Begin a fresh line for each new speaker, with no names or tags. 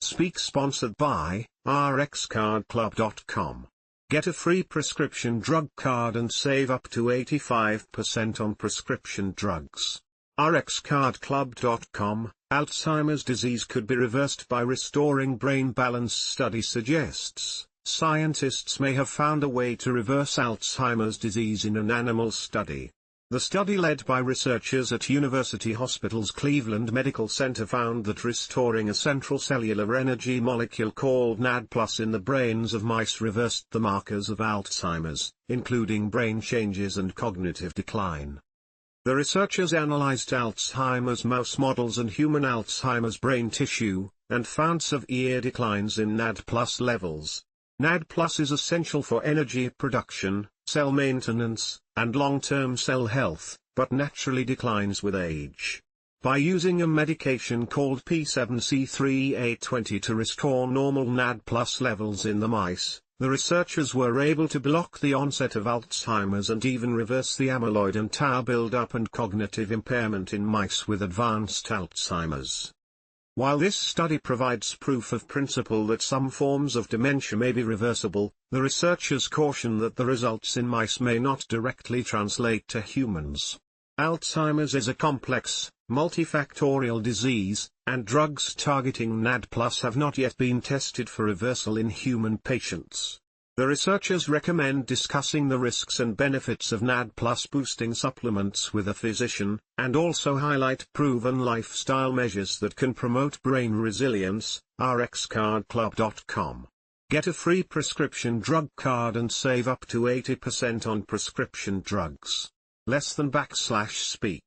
Speak sponsored by rxcardclub.com. Get a free prescription drug card and save up to 85% on prescription drugs. rxcardclub.com. Alzheimer's disease could be reversed by restoring brain balance. Study suggests scientists may have found a way to reverse Alzheimer's disease in an animal study. The study, led by researchers at University Hospital's Cleveland Medical Center, found that restoring a central cellular energy molecule called NAD+ in the brains of mice reversed the markers of Alzheimer's, including brain changes and cognitive decline. The researchers analyzed Alzheimer's mouse models and human Alzheimer's brain tissue, and found severe declines in NAD+ levels. NAD+ is essential for energy production, cell maintenance, and long-term cell health, but naturally declines with age. By using a medication called P7C3A20 to restore normal NAD+ levels in the mice, the researchers were able to block the onset of Alzheimer's and even reverse the amyloid and tau buildup and cognitive impairment in mice with advanced Alzheimer's. While this study provides proof of principle that some forms of dementia may be reversible, the researchers caution that the results in mice may not directly translate to humans. Alzheimer's is a complex, multifactorial disease, and drugs targeting NAD+ have not yet been tested for reversal in human patients. The researchers recommend discussing the risks and benefits of NAD+ boosting supplements with a physician, and also highlight proven lifestyle measures that can promote brain resilience. rxcardclub.com. Get a free prescription drug card and save up to 80% on prescription drugs. /speak